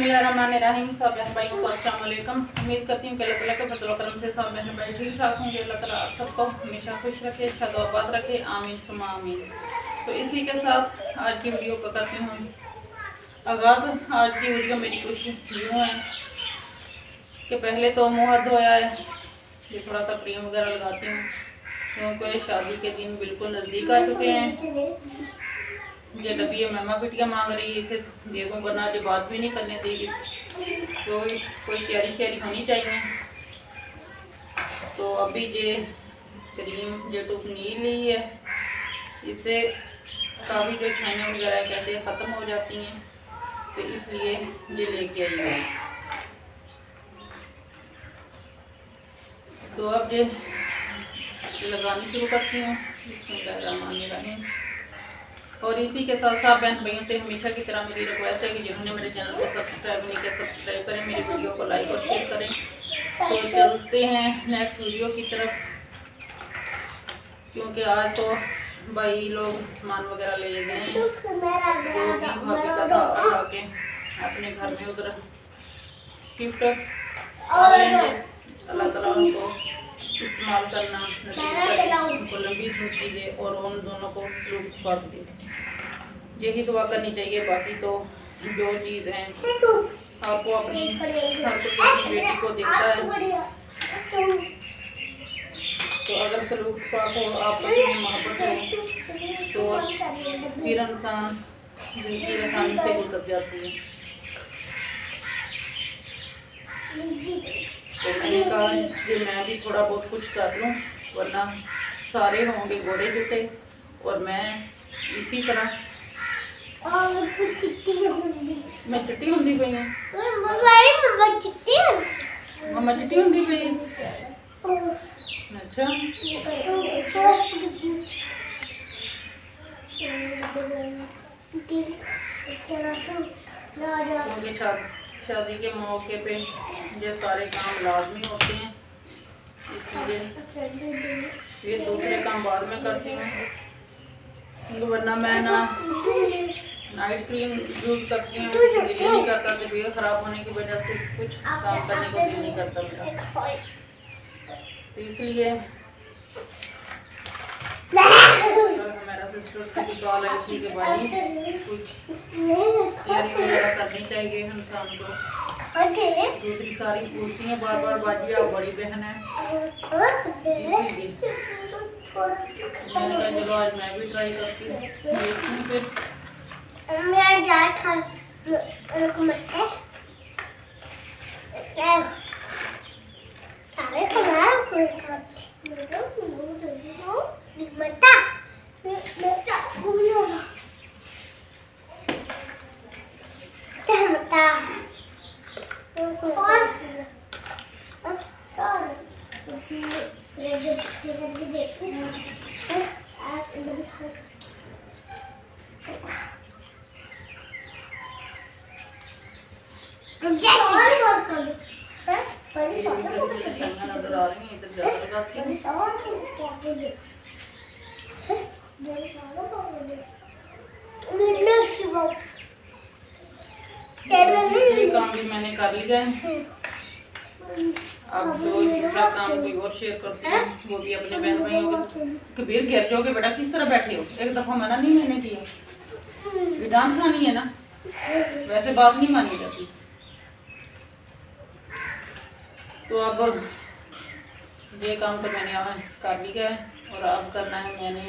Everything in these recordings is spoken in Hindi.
बिस्मिल्लाहिर्रहमानिर्रहीम। सब बहन भाइयों को अस्सलाम वालेकुम। उम्मीद करती हूँ कि अल्लाह ताला के फजल करम से सब बहन भाई ठीक ठाक होंगे। अल्लाह ताला आप सबको हमेशा खुश रखे, अच्छा तो आबाद रखे, आमीन सुमा आमीन। तो इसी के साथ आज की वीडियो को करती हूँ आगाज़। आज की वीडियो मेरी कुछ यूँ है कि पहले तो मुँह हाथ धोया है, ये थोड़ा सा क्रीम वगैरह लगाती हूँ क्योंकि शादी के दिन बिल्कुल नज़दीक आ चुके हैं। ये डब्बी मम्मा पिटिया मांग रही है, इसे देखो वरना जो बात भी नहीं करने देगी, तो कोई तैयारी शैयारी होनी चाहिए। तो अभी ये क्रीम ये टूप नहीं ली है, इससे काफ़ी जो छाइयाँ वगैरह कहते हैं ख़त्म हो जाती हैं, तो इसलिए ये लेके आई है। तो अब ये लगानी शुरू करती हूँ। बिस्मिल्लाहिर्रहमानिर्रहीम। और इसी के साथ साथ बहन भाइयों से हमेशा की तरह मेरी रिक्वेस्ट है कि जिन्होंने मेरे चैनल को सब्सक्राइब नहीं किया सब्सक्राइब करें, मेरी वीडियो को लाइक और शेयर करें। तो चलते हैं नेक्स्ट वीडियो की तरफ, क्योंकि आज तो भाई लोग सामान वगैरह ले गए हैं, जो भी भाभी का था आके अपने घर में उधर शिफ्ट कर लेंगे। अल्लाह ताला उनको इस्तेमाल करना नसीब करे, उनको लंबी ज़िंदगी दे और उन दोनों को लुत्फ़ दे, यही दुआ करनी चाहिए। बाकी तो जो चीज़ है आपको अपनी हर कोई अपनी बेटी को देखता है, तो अगर सलूक पाक हो, आपस में मोहब्बत हो, तो फिर इंसान जिंदगी आसानी से गुजर जाती है। तो मैंने कहा कि मैं भी थोड़ा बहुत कुछ कर लूँ, वरना सारे होंगे घोड़े जुटे और मैं इसी तरह मैं चिट्टी होंगी पई हूँ। मम्मा चिट्टी होंगी पई। अच्छा क्योंकि शादी के मौके पे ये सारे काम लाजमी होते हैं, इसलिए ये दूसरे काम बाद में करती हूँ, वरना मैं ना नाइट क्रीम यूज़ करती हूँ, दिल नहीं करता, तबीयत ख़राब होने की वजह से कुछ काम करने को दिल नहीं करता मेरा, तो इसलिए मेरा सिस्टर की कॉल है, इसी के बाद कुछ तैयारी वगैरह करनी चाहिए इंसान को। दूसरी सारी पूछती हैं बार बार बाजी आप बड़ी बहन है, इसीलिए मैंने कहा चलो आज मैं भी ट्राई करती हूँ, देखती हूँ फिर। नजर आ रही है, इधर ज्यादा लगाती हूँ। ये काम भी मैंने कर लिया है, अब जो दूसरा काम कोई और शेयर करती हूँ, वो भी अपने बहन भाइयों के। कबीर गिर जाओगे बेटा, किस तरह बैठे हो? एक दफा मना नहीं मैंने किया, डांट खानी है ना, वैसे बात नहीं मानी जाती। तो अब ये काम तो मैंने कर लिया है, और अब करना है मैंने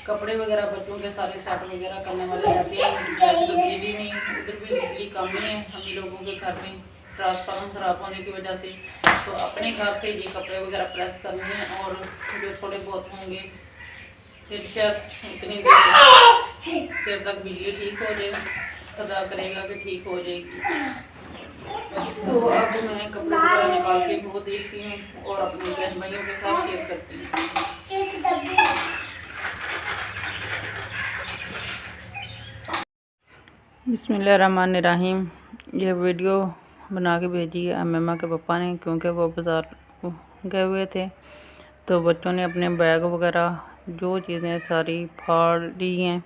कपड़े वगैरह, बच्चों के सारे सेट वगैरह करने वाले रहते हैं। गैस तो बिजली नहीं, उधर भी बिजली कम ही है हम लोगों के घर में, ट्रांसफार्मर ख़राब होने की वजह से। तो अपने घर से ये कपड़े वगैरह प्रेस करने हैं, और जो थोड़े बहुत होंगे फिर शायद उतनी देर तक बिजली ठीक हो जाए, खुदा करेगा कि ठीक हो जाएगी। तो अब मैं कपड़े वगैरह निकाल के वो देखती हूँ और अपने बहन भाइयों के साथ शेयर करती हूँ। बिस्मिल्लाहिर्रहमानिर्रहीम। यह वीडियो बना के भेजी है अम्मा के पापा ने, क्योंकि वो बाज़ार गए हुए थे, तो बच्चों ने अपने बैग वगैरह जो चीज़ें सारी फाड़ ली हैं,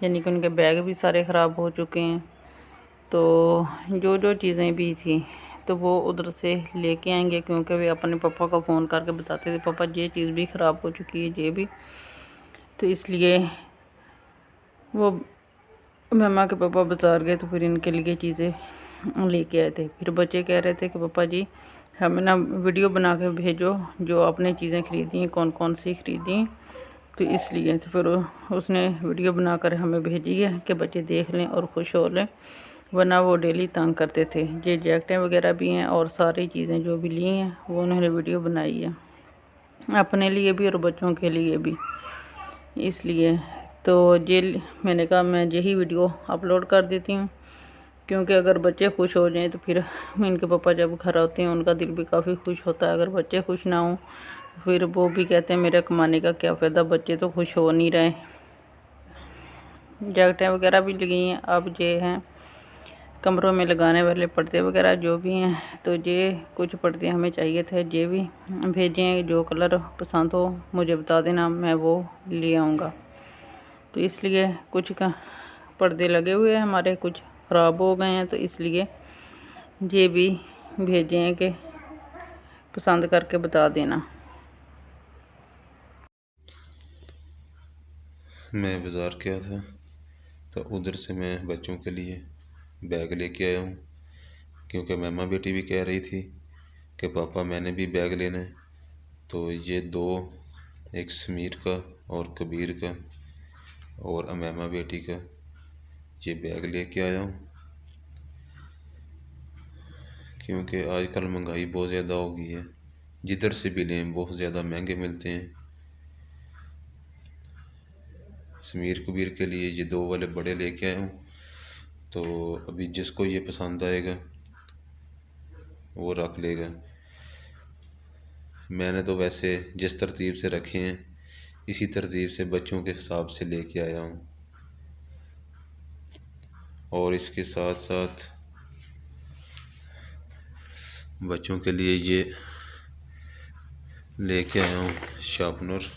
यानी कि उनके बैग भी सारे ख़राब हो चुके हैं। तो जो जो चीज़ें भी थी तो वो उधर से लेके आएंगे, क्योंकि वे अपने पापा को फ़ोन करके बताते थे पापा ये चीज़ भी ख़राब हो चुकी है ये भी। तो इसलिए वो मम्मा के पापा बाज़ार गए तो फिर इनके लिए चीज़ें लेके आए थे। फिर बच्चे कह रहे थे कि पापा जी हमें ना वीडियो बना के भेजो जो आपने चीज़ें ख़रीदी हैं, कौन कौन सी ख़रीदी। तो इसलिए तो फिर उसने वीडियो बनाकर हमें भेजी है कि बच्चे देख लें और खुश हो लें, वरना वो डेली तंग करते थे। ये जैकेटें वगैरह भी हैं और सारी चीज़ें जो भी ली हैं वो उन्होंने वीडियो बनाई है, अपने लिए भी और बच्चों के लिए भी। इसलिए तो ये मैंने कहा मैं यही वीडियो अपलोड कर देती हूँ, क्योंकि अगर बच्चे खुश हो जाएं तो फिर इनके पापा जब घर होते हैं उनका दिल भी काफ़ी खुश होता है। अगर बच्चे खुश ना हों फिर वो भी कहते हैं मेरे कमाने का क्या फ़ायदा, बच्चे तो खुश हो नहीं रहे। जैकेटें वगैरह भी लगी हैं। अब ये हैं कमरों में लगाने वाले पर्दे वगैरह जो भी हैं, तो ये कुछ पर्दे हमें चाहिए थे, ये भी भेजें। जो कलर पसंद हो मुझे बता देना, मैं वो ले आऊँगा। तो इसलिए कुछ का पर्दे लगे हुए हैं हमारे, कुछ ख़राब हो गए हैं, तो इसलिए ये भी भेजें कि पसंद करके बता देना। मैं बाज़ार गया था तो उधर से मैं बच्चों के लिए बैग लेके आया हूँ, क्योंकि मम्मा बेटी भी कह रही थी कि पापा मैंने भी बैग लेना है। तो ये दो, एक समीर का और कबीर का और अमैमा बेटी का, ये बैग लेके आया हूँ। क्योंकि आजकल महंगाई बहुत ज़्यादा हो गई है, जिधर से भी लें बहुत ज़्यादा महंगे मिलते हैं। समीर कबीर के लिए ये दो वाले बड़े लेके आया हूँ, तो अभी जिसको ये पसंद आएगा वो रख लेगा। मैंने तो वैसे जिस तरतीब से रखे हैं इसी तरतीब से बच्चों के हिसाब से लेके आया हूँ। और इसके साथ साथ बच्चों के लिए ये लेके आया हूँ शार्पनर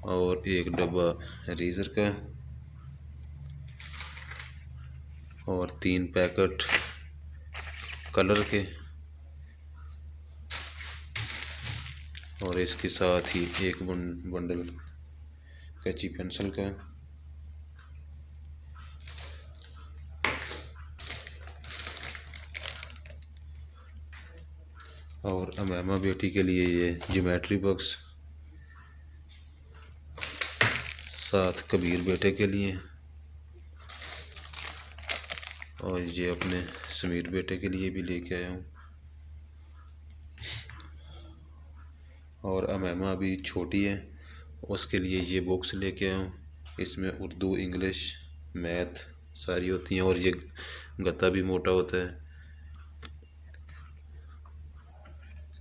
और एक डब्बा इरेज़र का और 3 पैकेट कलर के, और इसके साथ ही एक बंडल कैंची पेंसिल का। और अमैमा बेटी के लिए ये ज्योमेट्री बॉक्स, साथ कबीर बेटे के लिए, और ये अपने समीर बेटे के लिए भी लेके आया हूँ। और अमैमा अभी छोटी है, उसके लिए ये बुक्स लेके आया हूँ। इसमें उर्दू, इंग्लिश, मैथ सारी होती हैं, और ये गत्ता भी मोटा होता है,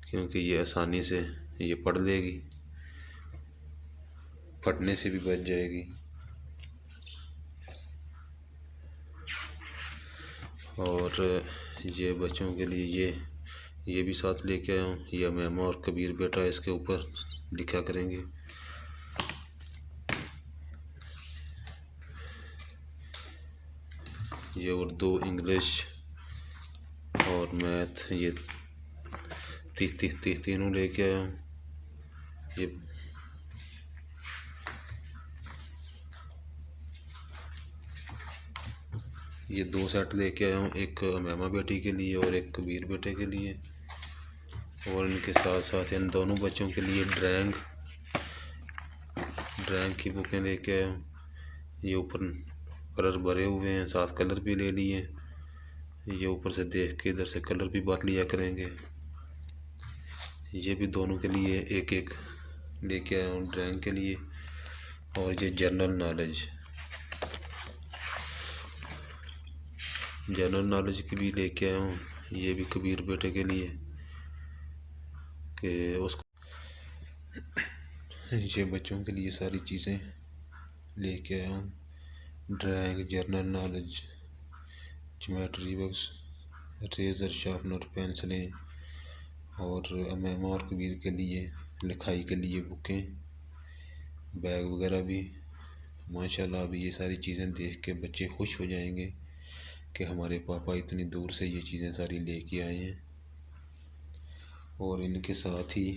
क्योंकि ये आसानी से ये पढ़ लेगी, फटने से भी बच जाएगी। और ये बच्चों के लिए ये भी साथ लेके आया हूँ। ये अमैमा और कबीर बेटा इसके ऊपर लिखा करेंगे। ये उर्दू, इंग्लिश और मैथ ये तीनों लेके आया हूँ। ये 2 सेट लेके आया हूँ, एक अमैमा बेटी के लिए और एक कबीर बेटे के लिए। और इनके साथ साथ इन दोनों बच्चों के लिए ड्राइंग की बुकें लेके आया हूँ। ये ऊपर कलर भरे हुए हैं, साथ कलर भी ले लिए। ये ऊपर से देख के इधर से कलर भी भर लिया करेंगे। ये भी दोनों के लिए एक एक लेके आया हूँ ड्राइंग के लिए। और ये जनरल नॉलेज की भी लेके आया हूँ। ये भी कबीर बेटे के लिए कि उसको ये बच्चों के लिए सारी चीज़ें लेके आया हूँ। Drawing, general knowledge, geometry box, eraser, sharpener, पेंसिलें, और अमैमा और कबीर के लिए लिखाई के लिए बुकें, बैग वगैरह भी। माशाल्लाह अभी ये सारी चीज़ें देख के बच्चे खुश हो जाएंगे कि हमारे पापा इतनी दूर से ये चीज़ें सारी लेके आए हैं। और इनके साथ ही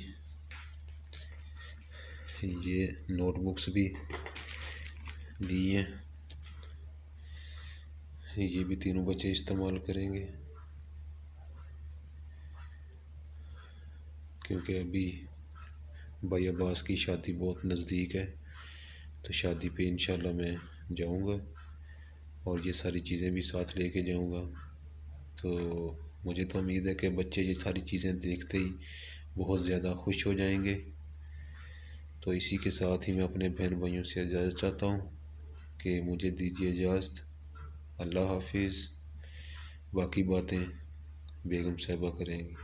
ये नोटबुक्स भी दी हैं, ये भी तीनों बच्चे इस्तेमाल करेंगे, क्योंकि अभी भाई अब्बास की शादी बहुत नज़दीक है। तो शादी पे इंशाल्लाह मैं जाऊंगा और ये सारी चीज़ें भी साथ लेके जाऊंगा। तो मुझे तो उम्मीद है कि बच्चे ये सारी चीज़ें देखते ही बहुत ज़्यादा खुश हो जाएंगे। तो इसी के साथ ही मैं अपने बहन भाइयों से इजाज़त चाहता हूँ कि मुझे दीजिए इजाज़त। अल्लाह हाफिज़। बाकी बातें बेगम साहिबा करेंगी।